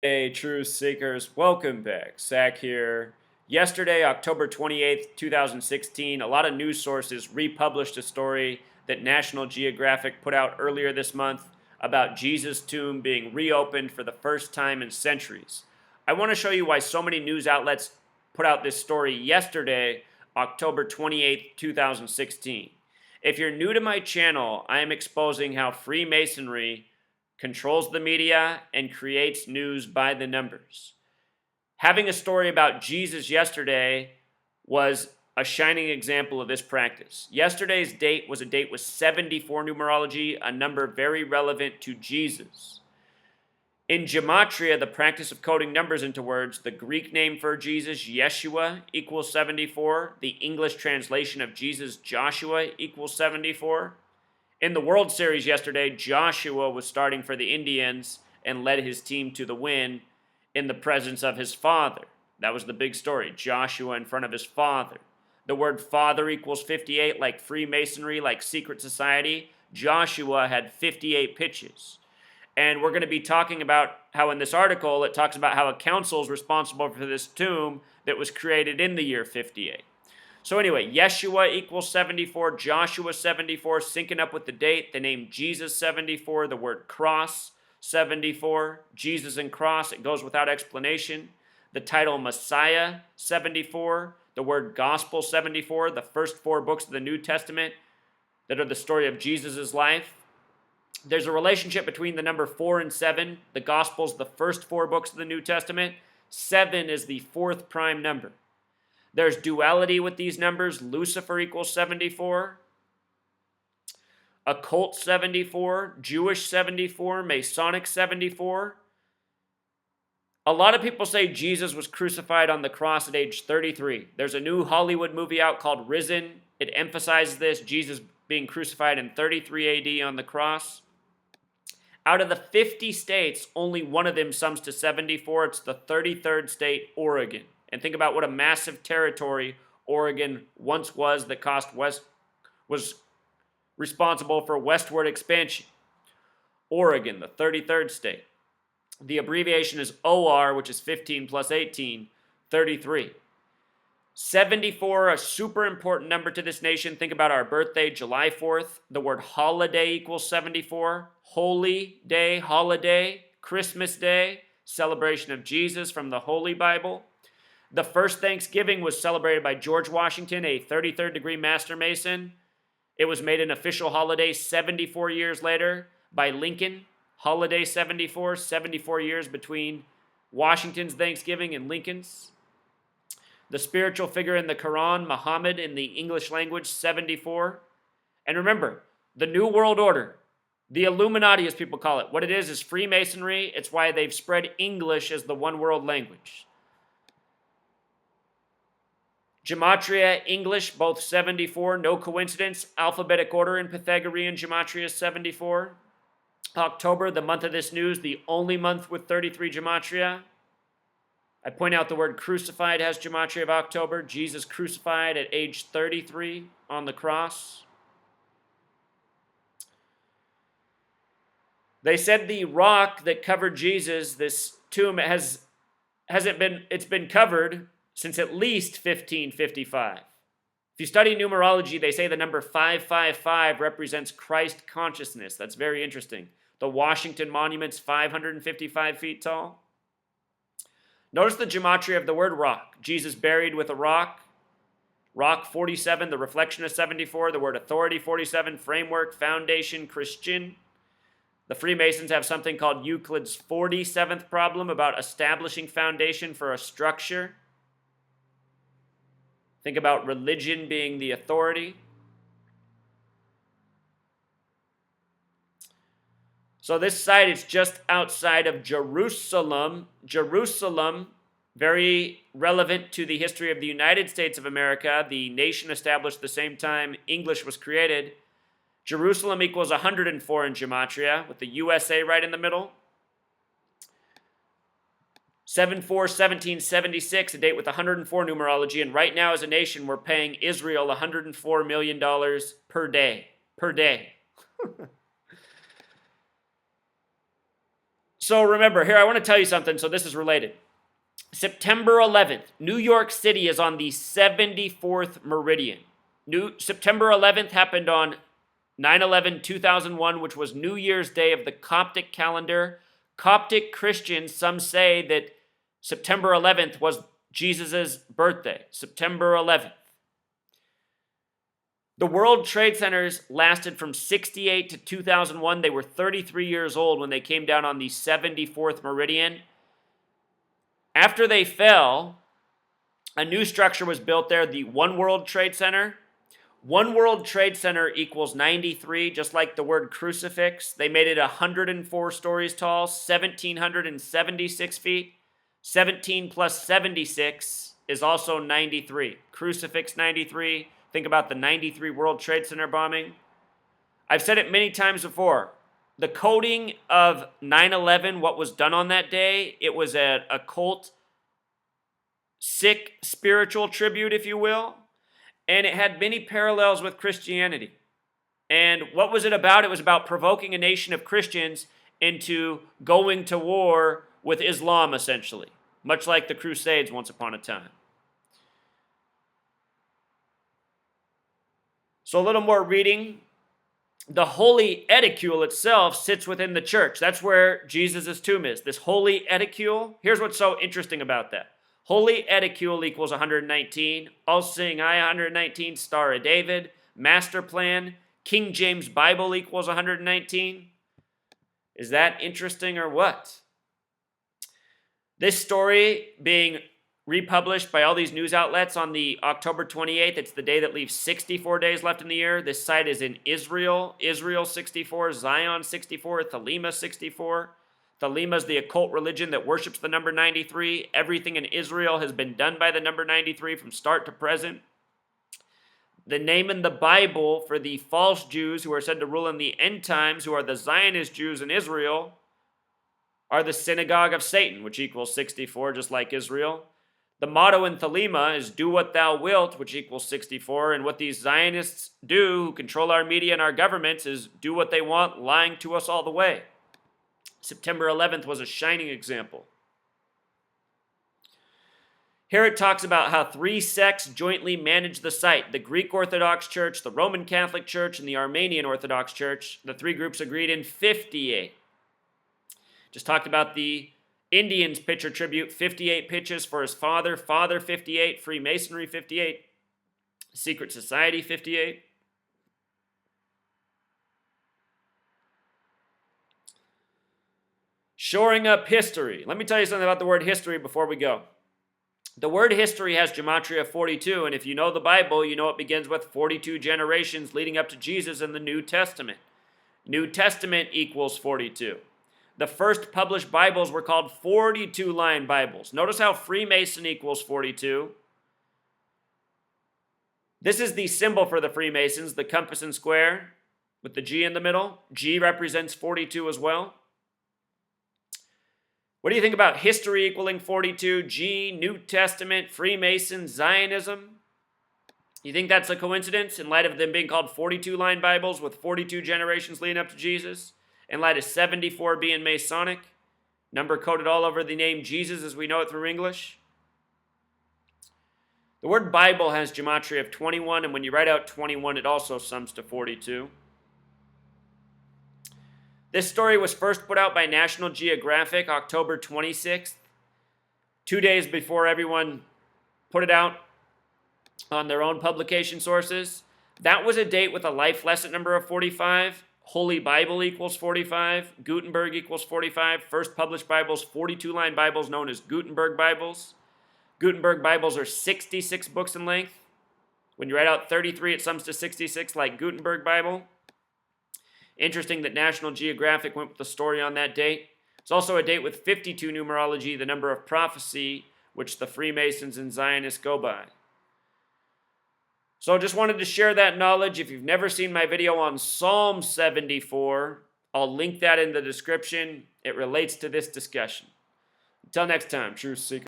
Hey, truth seekers, welcome back. Zach here. Yesterday, October 28th, 2016, a lot of news sources republished a story that National Geographic put out earlier this month about Jesus' tomb being reopened for the first time in centuries. I want to show you why so many news outlets put out this story yesterday, October 28th, 2016. If you're new to my channel, I am exposing how Freemasonry controls the media, and creates news by the numbers. Having a story about Jesus yesterday was a shining example of this practice. Yesterday's date was a date with 74 numerology, a number very relevant to Jesus. In Gematria, the practice of coding numbers into words, the Greek name for Jesus, Yeshua, equals 74. The English translation of Jesus, Joshua, equals 74. In the World Series yesterday, Joshua was starting for the Indians and led his team to the win in the presence of his father. That was the big story. Joshua in front of his father. The word father equals 58, like Freemasonry, like secret society. Joshua had 58 pitches. And we're going to be talking about how in this article it talks about how a council is responsible for this tomb that was created in the year 58. So anyway, Yeshua equals 74, Joshua 74, syncing up with the date, the name Jesus 74, the word cross 74, Jesus and cross, it goes without explanation. The title Messiah 74, the word gospel 74, the first four books of the New Testament that are the story of Jesus' life. There's a relationship between the number 4 and 7. The Gospels, the first four books of the New Testament. 7 is the fourth prime number. There's duality with these numbers. Lucifer equals 74. Occult 74. Jewish 74. Masonic 74. A lot of people say Jesus was crucified on the cross at age 33. There's a new Hollywood movie out called Risen. It emphasizes this, Jesus being crucified in 33 AD on the cross. Out of the 50 states, only one of them sums to 74. It's the 33rd state, Oregon. And think about what a massive territory Oregon once was that was responsible for westward expansion. Oregon, the 33rd state. The abbreviation is OR, which is 15 plus 18, 33. 74, a super important number to this nation. Think about our birthday, July 4th. The word holiday equals 74. Holy day, holiday, Christmas day, celebration of Jesus from the Holy Bible. The first Thanksgiving was celebrated by George Washington, a 33rd degree Master Mason. It was made an official holiday 74 years later by Lincoln. Holiday 74, 74 years between Washington's Thanksgiving and Lincoln's. The spiritual figure in the Quran, Muhammad, in the English language, 74. And remember, the New World Order, the Illuminati as people call it, what it is Freemasonry. It's why they've spread English as the one world language. Gematria, English, both 74, no coincidence. Alphabetic order in Pythagorean Gematria is 74. October, the month of this news, the only month with 33 Gematria. I point out the word crucified has Gematria of October. Jesus crucified at age 33 on the cross. They said the rock that covered Jesus, this tomb, it's been covered since at least 1555. If you study numerology, they say the number 555 represents Christ consciousness. That's very interesting. The Washington Monument's 555 feet tall. Notice the gematria of the word rock. Jesus buried with a rock. Rock 47, the reflection is 74. The word authority 47, framework, foundation, Christian. The Freemasons have something called Euclid's 47th problem about establishing foundation for a structure. Think about religion being the authority. So this site is just outside of Jerusalem. Jerusalem, very relevant to the history of the United States of America, the nation established the same time English was created. Jerusalem equals 104 in Gematria, with the USA right in the middle. 7/4/1776, a date with 104 numerology, and right now as a nation we're paying Israel $104 million per day. So remember, here, I want to tell you something, so this is related. September 11th, New York City is on the 74th meridian. September 11th happened on 9/11/2001, which was New Year's Day of the Coptic calendar. Coptic Christians, some say that September 11th was Jesus' birthday, September 11th. The World Trade Centers lasted from 68 to 2001. They were 33 years old when they came down on the 74th meridian. After they fell, a new structure was built there, the One World Trade Center. One World Trade Center equals 93, just like the word crucifix. They made it 104 stories tall, 1,776 feet. 17 plus 76 is also 93. Crucifix 93. Think about the 93 World Trade Center bombing. I've said it many times before. The coding of 9/11, what was done on that day, it was a occult, sick spiritual tribute, if you will. And it had many parallels with Christianity. And what was it about? It was about provoking a nation of Christians into going to war with Islam, essentially. Much like the Crusades once upon a time. So a little more reading. The holy edicule itself sits within the church. That's where Jesus' tomb is. This holy edicule. Here's what's so interesting about that. Holy edicule equals 119. All Seeing Eye 119. Star of David. Master Plan. King James Bible equals 119. Is that interesting or what? This story being republished by all these news outlets on the October 28th. It's the day that leaves 64 days left in the year. This site is in Israel. Israel 64, Zion 64, Thelema 64. Thelema is the occult religion that worships the number 93. Everything in Israel has been done by the number 93 from start to present. The name in the Bible for the false Jews who are said to rule in the end times, who are the Zionist Jews in Israel, are the synagogue of Satan, which equals 64, just like Israel. The motto in Thelema is do what thou wilt, which equals 64. And what these Zionists do, who control our media and our governments, is do what they want, lying to us all the way. September 11th was a shining example. Here it talks about how three sects jointly manage the site. The Greek Orthodox Church, the Roman Catholic Church, and the Armenian Orthodox Church. The three groups agreed in 58. Just talked about the Indians pitcher tribute, 58 pitches for his father, Father 58, Freemasonry 58, Secret Society 58. Shoring up history. Let me tell you something about the word history before we go. The word history has gematria 42, and if you know the Bible, you know it begins with 42 generations leading up to Jesus in the New Testament. New Testament equals 42. The first published Bibles were called 42-line Bibles. Notice how Freemason equals 42. This is the symbol for the Freemasons, the compass and square with the G in the middle. G represents 42 as well. What do you think about history equaling 42, G, New Testament, Freemason, Zionism? You think that's a coincidence in light of them being called 42-line Bibles with 42 generations leading up to Jesus? In light of 74 being Masonic, number coded all over the name Jesus as we know it through English. The word Bible has gematria of 21, and when you write out 21, it also sums to 42. This story was first put out by National Geographic October 26th, 2 days before everyone put it out on their own publication sources. That was a date with a life lesson number of 45. Holy Bible equals 45. Gutenberg equals 45. First published Bibles, 42-line Bibles known as Gutenberg Bibles. Gutenberg Bibles are 66 books in length. When you write out 33, it sums to 66 like Gutenberg Bible. Interesting that National Geographic went with the story on that date. It's also a date with 52 numerology, the number of prophecy, which the Freemasons and Zionists go by. So just wanted to share that knowledge. If you've never seen my video on Psalm 74, I'll link that in the description. It relates to this discussion. Until next time, Truth Seekers.